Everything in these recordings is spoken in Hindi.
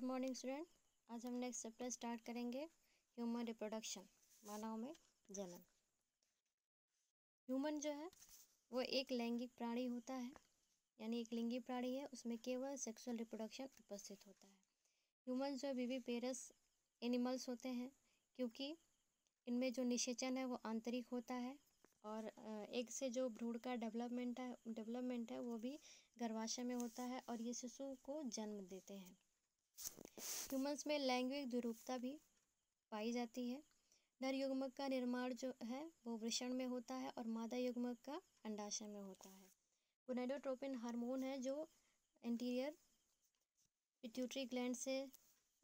Morning student. आज हम नेक्स्ट चैप्टर स्टार्ट करेंगे ह्यूमन रिप्रोडक्शन, मानव में जनन। ह्यूमन जो है वो एक लैंगिक प्राणी होता है, यानी एक लिंगी प्राणी है। उसमें केवल सेक्सुअल रिप्रोडक्शन उपस्थित होता है। ह्यूमन जो विविपेरस एनिमल्स होते हैं, क्योंकि इनमें जो निषेचन है वो आंतरिक होता है और एग से जो भ्रूण का डेवलपमेंट है वो भी गर्भाशय में होता है और ये शिशु को जन्म देते हैं। ह्यूमन्स में लैंगिक द्विरूपता भी पाई जाती है। नर युग्मक का निर्माण जो है वो वृषण में होता है और मादा युग्मक का अंडाशय में होता है। गोनेडोट्रोपिन हार्मोन है जो एंटीरियर पिट्यूटरी ग्लैंड से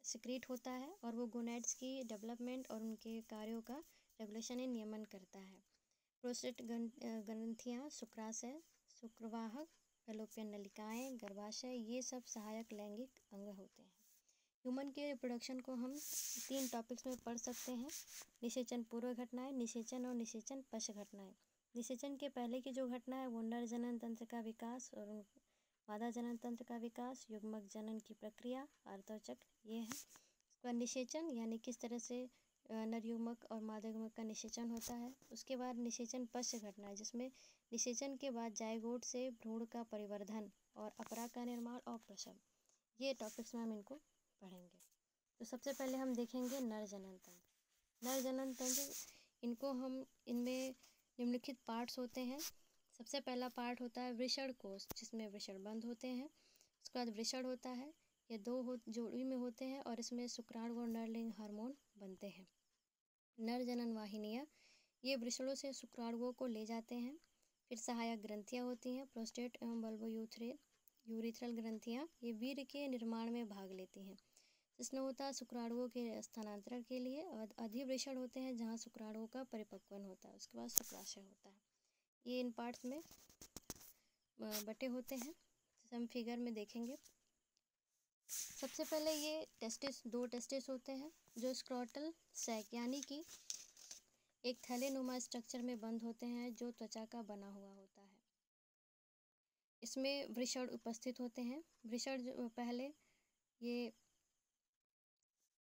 सिक्रीट होता है और वो गोनेड्स की डेवलपमेंट और उनके कार्यों का रेगुलेशन या नियमन करता है। प्रोस्टेट ग्रंथियाँ, शुक्राशय, शुक्रवाहक, फैलोपियन नलिकाएं, गर्भाशय, ये सब सहायक लैंगिक अंग होते हैं। ह्यूमन के रिप्रोडक्शन को हम 3 टॉपिक्स में पढ़ सकते हैं। निषेचन पूर्व घटनाएं, निषेचन और निषेचन पश्च घटनाएं। निषेचन के पहले की जो घटना है वो नर जनन तंत्र का विकास और मादा जनन तंत्र का विकास, युग्मक जनन की प्रक्रिया, आर्तव चक्र, ये है। उसके बाद निषेचन यानी किस तरह से नर युग्मक और मादा युग्मक का निषेचन होता है। उसके बाद निषेचन पश्च घटनाएं, जिसमें निषेचन के बाद जायगोट से भ्रूण का परिवर्धन और अपराग का निर्माण और प्रसव, ये टॉपिक्स में हम इनको पढ़ेंगे। तो सबसे पहले हम देखेंगे नर जनन तंत्र। नर जनन तंत्र, इनमें निम्नलिखित पार्ट्स होते हैं। सबसे पहला पार्ट होता है वृषण कोश, जिसमें वृषण बंध होते हैं। उसके बाद वृषण होता है, ये जोड़ी में होते हैं और इसमें शुक्राणु और नरलिंग हार्मोन बनते हैं। नर जनन वाहिनियाँ, ये वृषणों से शुक्राणुओं को ले जाते हैं। फिर सहायक ग्रंथियाँ होती हैं, प्रोस्टेट एवं बल्बो यूरिथ्रल ग्रंथियाँ, ये वीर्य के निर्माण में भाग लेती हैं। जिसमें होता है शुक्राणुओं के स्थानांतरण के लिए, और अधिवृषण होते हैं जहाँ शुक्राणुओं का परिपक्वन होता है। उसके बाद शुक्राशय होता है। ये इन पार्ट्स में बटे होते हैं, जैसे हम फिगर में देखेंगे। सबसे पहले ये दो टेस्टिस होते हैं जो स्क्रोटल सैक यानी कि एक थैलेनुमा स्ट्रक्चर में बंद होते हैं जो त्वचा का बना हुआ होता है। इसमें वृषण उपस्थित होते हैं। वृषण जो पहले ये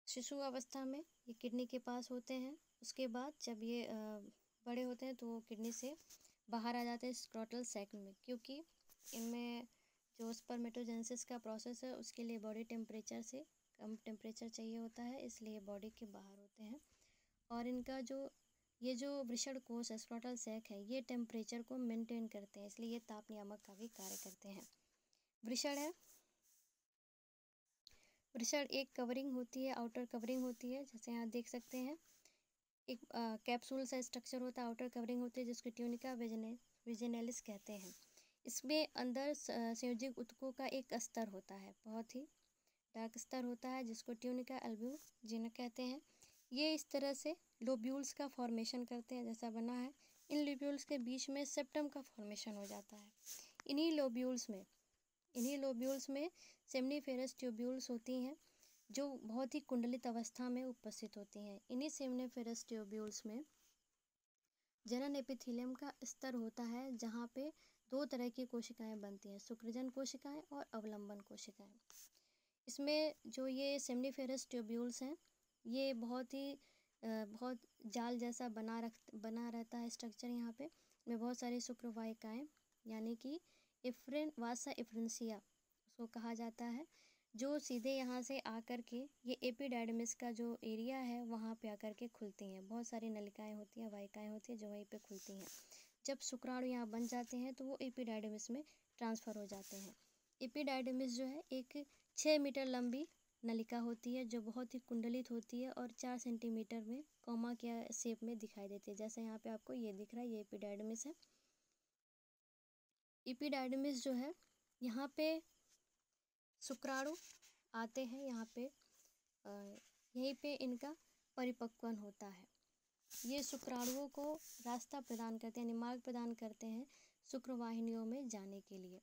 शिशु अवस्था में ये किडनी के पास होते हैं। उसके बाद जब ये बड़े होते हैं तो वो किडनी से बाहर आ जाते हैं स्क्रोटल सैक में, क्योंकि इनमें जो स्पर्मेटोजेनेसिस का प्रोसेस है उसके लिए बॉडी टेम्परेचर से कम टेम्परेचर चाहिए होता है, इसलिए बॉडी के बाहर होते हैं। और इनका जो वृषण कोश है, स्क्रोटल सैक है, ये टेम्परेचर को मेंटेन करते हैं, इसलिए ये ताप नियामक का भी कार्य करते हैं। वृषण है, वृषण एक कवरिंग होती है, आउटर कवरिंग होती है, जैसे यहाँ देख सकते हैं। एक कैप्सूल सा स्ट्रक्चर होता है, आउटर कवरिंग होती है, जिसको ट्यूनिका विजिनेलिस कहते हैं। इसमें अंदर संयोजिक ऊतकों का एक स्तर होता है, बहुत ही डार्क स्तर होता है, जिसको ट्यूनिका एल्ब्यूजिना कहते हैं। ये इस तरह से लोब्यूल्स का फॉर्मेशन करते हैं, जैसा बना है। इन लोब्यूल्स के बीच में सेप्टम का फॉर्मेशन हो जाता है। इन्हीं लोब्यूल्स में सेमनीफेरस ट्यूब्यूल्स होती हैं जो बहुत ही कुंडलित अवस्था में उपस्थित होती हैं। इन्हीं सेमनीफेरस ट्यूब्यूल्स में जनन एपिथेलियम का स्तर होता है, जहाँ पे 2 तरह की कोशिकाएं बनती हैं, शुक्रजन कोशिकाएं और अवलंबन कोशिकाएं। इसमें जो ये सेमनीफेरस ट्यूब्यूल्स हैं, ये बहुत जाल जैसा बना रहता है स्ट्रक्चर। यहाँ पे में बहुत सारी शुक्रवाहिकाएं यानी कि इफ्रिन वासा इफ्रिनसिया उसको कहा जाता है, जो सीधे यहाँ से आकर के ये एपिडाइडमिस का जो एरिया है वहाँ पे आकर के खुलती हैं। बहुत सारी नलिकाएं होती हैं, वाहिकाएं होती हैं जो वहीं पे खुलती हैं। जब शुक्राणु यहाँ बन जाते हैं तो वो एपिडाइडमिस में ट्रांसफ़र हो जाते हैं। एपिडाइडमिस जो है एक 6 मीटर लंबी नलिका होती है जो बहुत ही कुंडलित होती है और 4 सेंटीमीटर में कोमा के शेप में दिखाई देती है। जैसे यहाँ पे आपको ये दिख रहा है, ये एपिडाइडमिस है। एपिडाइडमिस जो है, यहाँ पे शुक्राणु आते हैं, यहाँ पे यहीं पे इनका परिपक्वन होता है। ये शुक्राणुओं को रास्ता प्रदान करते हैं, मार्ग प्रदान करते हैं शुक्रवाहिनियों में जाने के लिए।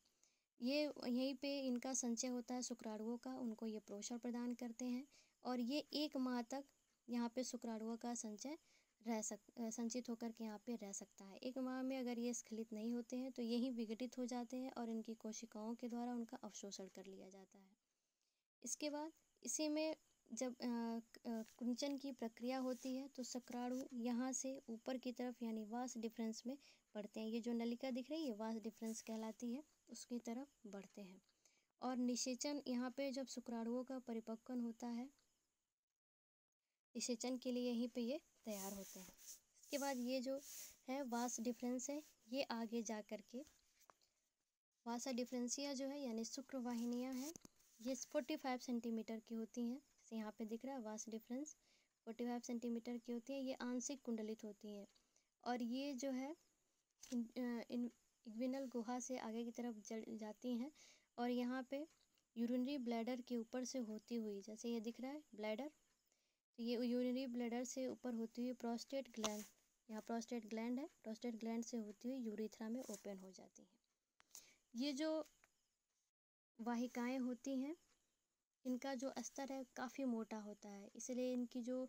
ये यहीं पे इनका संचय होता है शुक्राणुओं का, उनको ये पोषण प्रदान करते हैं और ये 1 माह तक यहाँ पे शुक्राणुओं का संचय संचित होकर के यहाँ पे रह सकता है। 1 माह में अगर ये स्खलित नहीं होते हैं तो यही विघटित हो जाते हैं और इनकी कोशिकाओं के द्वारा उनका अवशोषण कर लिया जाता है। इसके बाद इसी में जब कुंचन की प्रक्रिया होती है तो शुक्राणु यहाँ से ऊपर की तरफ यानी वास डिफरेंस में बढ़ते हैं। ये जो नलिका दिख रही है वास डिफरेंस कहलाती है, उसकी तरफ बढ़ते हैं। और निषेचन यहाँ पे जब शुक्राणुओं का परिपक्वन होता है, निषेचन के लिए यहीं पे ये तैयार होते हैं। इसके बाद ये जो है वास डिफरेंस है, ये आगे जा कर के वासा डिफरेंसिया जो है यानी शुक्रवाहिनियाँ हैं, ये 45 सेंटीमीटर की होती हैं। जैसे यहाँ पे दिख रहा है वास डिफरेंस 45 सेंटीमीटर की होती है। ये आंशिक कुंडलित होती हैं और ये जो है इन इग्विनल गुहा से आगे की तरफ जाती हैं और यहाँ पे यूरिनरी ब्लैडर के ऊपर से होती हुई, जैसे ये दिख रहा है ब्लैडर, तो ये यूरिनरी ब्लैडर से ऊपर होती हुई प्रोस्टेट ग्लैंड, यहाँ प्रोस्टेट ग्लैंड है, प्रोस्टेट ग्लैंड से होती हुई यूरेथ्रा में ओपन हो जाती हैं। ये जो वाहिकाएं होती हैं, इनका जो अस्तर है काफ़ी मोटा होता है, इसलिए इनकी जो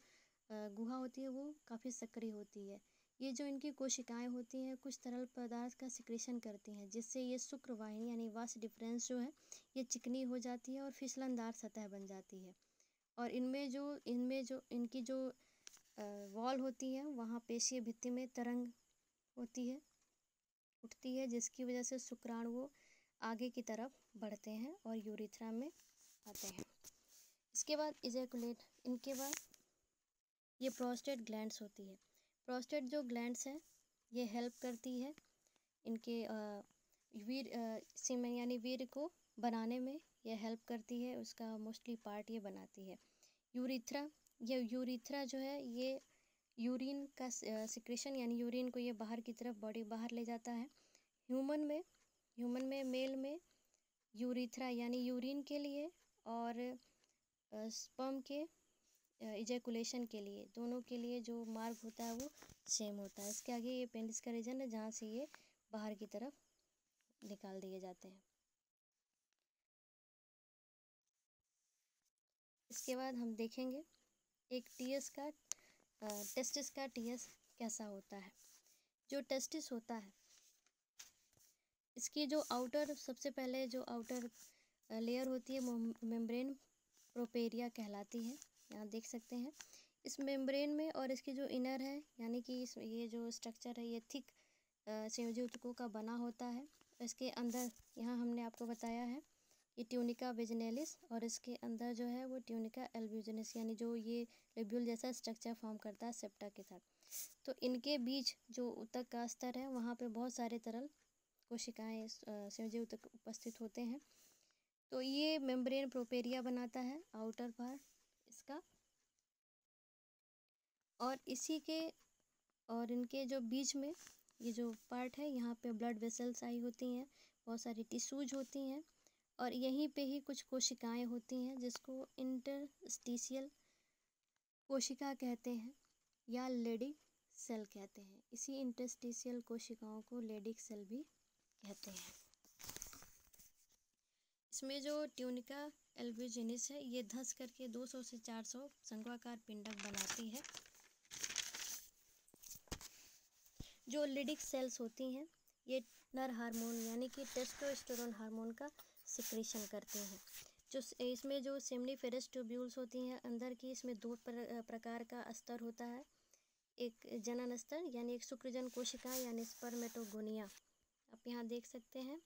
गुहा होती है वो काफ़ी सक्रिय होती है। ये जो इनकी कोशिकाएं होती हैं कुछ तरल पदार्थ का सिक्रेशन करती हैं, जिससे ये शुक्रवाहिनी यानी वास डिफरेंस जो है ये चिकनी हो जाती है और फिसलनदार सतह बन जाती है। और इनमें जो इनकी जो वॉल होती है वहाँ पेशीय भित्ति में तरंग होती है, उठती है, जिसकी वजह से शुक्राणु आगे की तरफ बढ़ते हैं और यूरेथ्रा में आते हैं। इसके बाद इजैकुलेट, इनके बाद ये प्रोस्टेट ग्लैंड्स होती है। प्रोस्टेट जो ग्लैंड्स है ये हेल्प करती है इनके सीमेन यानी वीर्य को बनाने में, यह हेल्प करती है, उसका मोस्टली पार्ट ये बनाती है। यूरेथ्रा, ये यूरेथ्रा जो है ये यूरिन का सिक्रेशन यानी यूरिन को ये बाहर की तरफ बॉडी बाहर ले जाता है। ह्यूमन में मेल में यूरेथ्रा यानी यूरिन के लिए और स्पर्म के इजैकुलेशन के लिए, दोनों के लिए जो मार्ग होता है वो सेम होता है। इसके आगे ये पेनिस का रीजन है जहाँ से ये बाहर की तरफ निकाल दिए जाते हैं। इसके बाद हम देखेंगे एक टेस्टिस का टीएस कैसा होता है। जो टेस्टिस होता है इसकी जो आउटर, सबसे पहले जो आउटर लेयर होती है मेम्ब्रेन प्रोपेरिया कहलाती है, यहाँ देख सकते हैं। इस मेम्ब्रेन में और इसकी जो इनर है यानी कि ये जो स्ट्रक्चर है ये थिक संयोजी ऊतकों का बना होता है। इसके अंदर यहाँ हमने आपको बताया है ये ट्यूनिका वेजिनेलिस और इसके अंदर जो है वो ट्यूनिका एल्ब्यूजिनिस यानी जो ये लेब्यूल जैसा स्ट्रक्चर फॉर्म करता है सेप्टा के साथ। तो इनके बीच जो ऊतक का स्तर है वहाँ पे बहुत सारे तरल कोशिकाएं संयोजी ऊतक उपस्थित होते हैं। तो ये मेम्ब्रेन प्रोपेरिया बनाता है आउटर पार्ट इसका, और इसी के और इनके जो बीच में ये जो पार्ट है यहाँ पे ब्लड वेसल्स आई होती हैं, बहुत सारी टिश्यूज होती हैं और यहीं पे ही कुछ कोशिकाएं होती हैं जिसको इंटरस्टिशियल कोशिका कहते हैं या लेडिक सेल कहते हैं। इसी इंटरस्टिशियल कोशिकाओं को लेडिक सेल भी कहते हैं। इसमें जो ट्यूनिका एल्ब्यूजिनिस है ये धंस करके 200 से 400 शंक्वाकार पिंडक बनाती है। जो लेडिक सेल्स होती हैं ये नर हार्मोन यानी कि टेस्टोस्टेरोन हार्मोन का सिक्रेशन करते हैं। जो इसमें जो सेमनीफेरस ट्यूब्यूल्स होती हैं अंदर की, इसमें दो प्रकार का स्तर होता है। एक जनन स्तर यानी एक शुक्रजन कोशिका यानी स्पर्मेटोगोनिया, आप यहाँ देख सकते हैं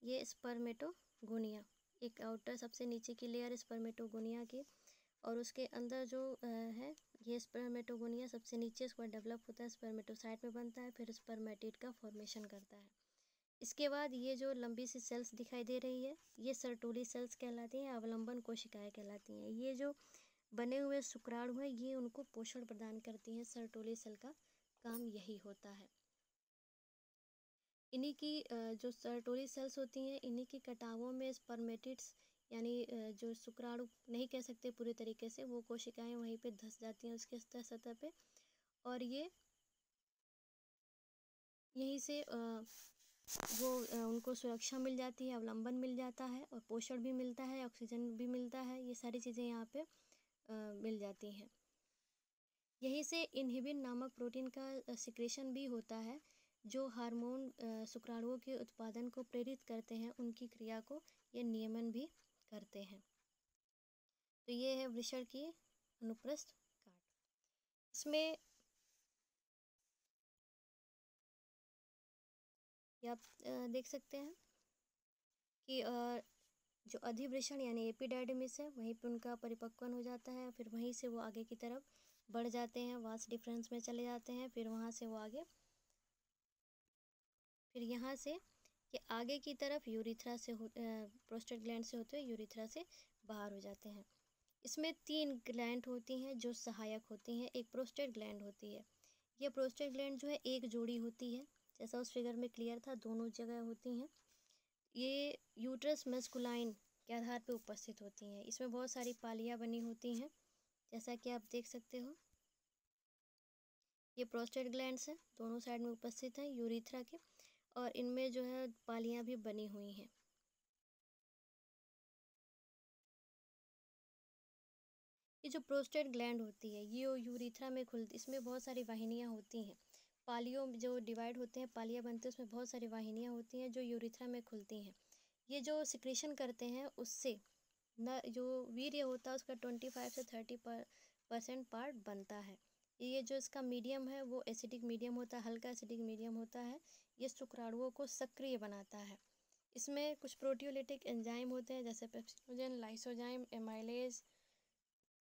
ये स्पर्मेटोगोनिया, एक आउटर सबसे नीचे की लेयर स्पर्मेटोगोनिया की, और उसके अंदर जो है ये स्पर्मेटोगोनिया सबसे नीचे इसको डेवलप होता है, स्पर्मेटोसाइट में बनता है, फिर स्पर्मेटिड का फॉर्मेशन करता है। इसके बाद ये जो लंबी सी सेल्स दिखाई दे रही है ये सर्टोली सेल्स कहलाती हैं, अवलंबन कोशिकाएं कहलाती हैं। ये जो बने हुए शुक्राणु हैं ये उनको पोषण प्रदान करती हैं। सर्टोली सेल का काम यही होता है। इन्हीं की जो सर्टोली सेल्स होती हैं इन्हीं की कटावों में स्पर्मेटिड्स यानी जो शुक्राणु नहीं कह सकते पूरी तरीके से, वो कोशिकाएं वहीं पे धंस जाती हैं उसके सतह पे, और ये यहीं से वो उनको सुरक्षा मिल जाती है, अवलंबन मिल जाता है और पोषण भी मिलता है, ऑक्सीजन भी मिलता है, ये सारी चीज़ें यहाँ पे मिल जाती हैं। यहीं से इनहिबिन नामक प्रोटीन का सिक्रेशन भी होता है जो हार्मोन शुक्राणुओं के उत्पादन को प्रेरित करते हैं, उनकी क्रिया को ये नियमन भी करते हैं। तो ये है वृषण की अनुप्रस्थ काट। इसमें ये आप देख सकते हैं कि जो अधिवृषण यानी एपिडाइडमिस है वहीं पे उनका परिपक्वन हो जाता है, फिर वहीं से वो आगे की तरफ बढ़ जाते हैं, वास्ट डिफरेंस में चले जाते हैं, फिर वहाँ से वो आगे, फिर यहाँ से ये आगे की तरफ यूरिथ्रा से प्रोस्टेट ग्लैंड से होते हुए यूरिथ्रा से बाहर हो जाते हैं। इसमें 3 ग्लैंड होती हैं जो सहायक होती हैं। एक प्रोस्टेट ग्लैंड होती है, ये प्रोस्टेट ग्लैंड जो है एक जोड़ी होती है, जैसा उस फिगर में क्लियर था, दोनों जगह होती हैं। ये यूट्रस मस्कुलाइन के आधार पर उपस्थित होती हैं। इसमें बहुत सारी पालियाँ बनी होती हैं, जैसा कि आप देख सकते हो। ये प्रोस्टेट ग्लैंड्स हैं, दोनों साइड में उपस्थित हैं यूरिथ्रा के, और इनमें जो है पालियाँ भी बनी हुई हैं। ये जो प्रोस्टेट ग्लैंड होती है ये यूरिथ्रा में खुलती, इसमें बहुत सारी वाहिनियाँ होती हैं। पालियों जो डिवाइड होते हैं, पालियाँ बनती हैं, उसमें बहुत सारी वाहिनियाँ होती हैं जो यूरिथ्रा में खुलती हैं। ये जो सिक्रेशन करते हैं उससे न जो वीर्य होता है उसका 25 से 30% पार्ट बनता है। ये जो इसका मीडियम है वो एसिडिक मीडियम होता है, हल्का एसिडिक मीडियम होता है। ये शुक्राणुओं को सक्रिय बनाता है। इसमें कुछ प्रोटियोलिटिक एंजाइम होते हैं जैसे पेप्सिडोजन, लाइसोजाइम, एमाइलेज,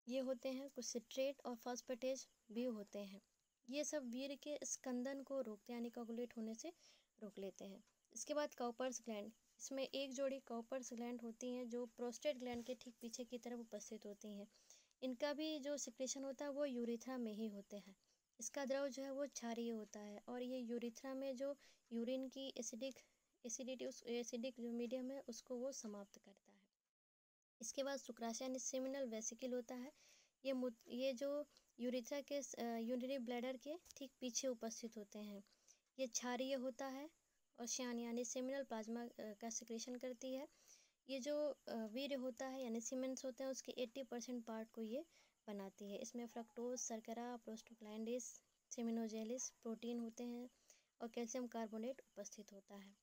ये होते हैं। कुछ सिट्रेट और फॉस्फेटेज भी होते हैं। ये सब वीर्य के स्कंदन को रोकते हैं, यानी कोगुलेट होने से रोक लेते हैं। इसके बाद कॉपर्स ग्लैंड, इसमें एक जोड़ी कॉपर्स ग्लैंड होती हैं जो प्रोस्टेट ग्लैंड के ठीक पीछे की तरफ उपस्थित होती हैं। इनका भी जो सिक्रेशन होता है वो यूरिथ्रा में ही होते हैं। इसका द्रव जो है वो क्षारीय होता है, और ये यूरिथ्रा में जो यूरिन की एसिडिटी उस एसिडिक जो मीडियम है उसको वो समाप्त करता है। इसके बाद शुक्राशय यानी सेमिनल वेसिकल होता है। ये जो यूरिथ्रा के यूरिनरी ब्लैडर के ठीक पीछे उपस्थित होते हैं। ये क्षारीय होता है और श्यान यानी सेमिनल प्लाज्मा का सिक्रेशन करती है। ये जो वीर्य होता है यानी सीमेंस होते हैं उसके 80% पार्ट को ये बनाती है। इसमें फ्रक्टोज, शर्करा, प्रोस्टोग्लैंडिस, सेमिनोजेलिस प्रोटीन होते हैं और कैल्शियम कार्बोनेट उपस्थित होता है।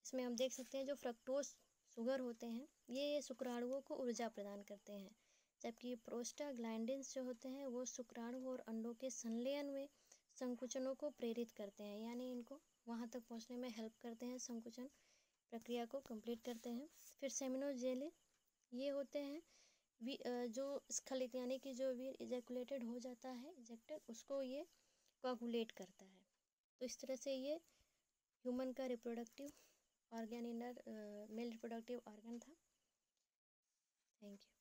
इसमें हम देख सकते हैं जो फ्रक्टोज शुगर होते हैं ये शुक्राणुओं को ऊर्जा प्रदान करते हैं, जबकि प्रोस्टाग्लैंडिन्स जो होते हैं वो शुक्राणु और अंडों के संलयन में संकुचनों को प्रेरित करते हैं, यानी इनको वहाँ तक पहुँचने में हेल्प करते हैं, संकुचन प्रक्रिया को कंप्लीट करते हैं। फिर सेमिनोजेलिन ये होते हैं जो स्खलित यानी कि जो वीर इजैकुलेटेड हो जाता है, इजेक्टेड, उसको ये कोगुलेट करता है। तो इस तरह से ये ह्यूमन का reproductive organ, inner male reproductive organ था। Thank you.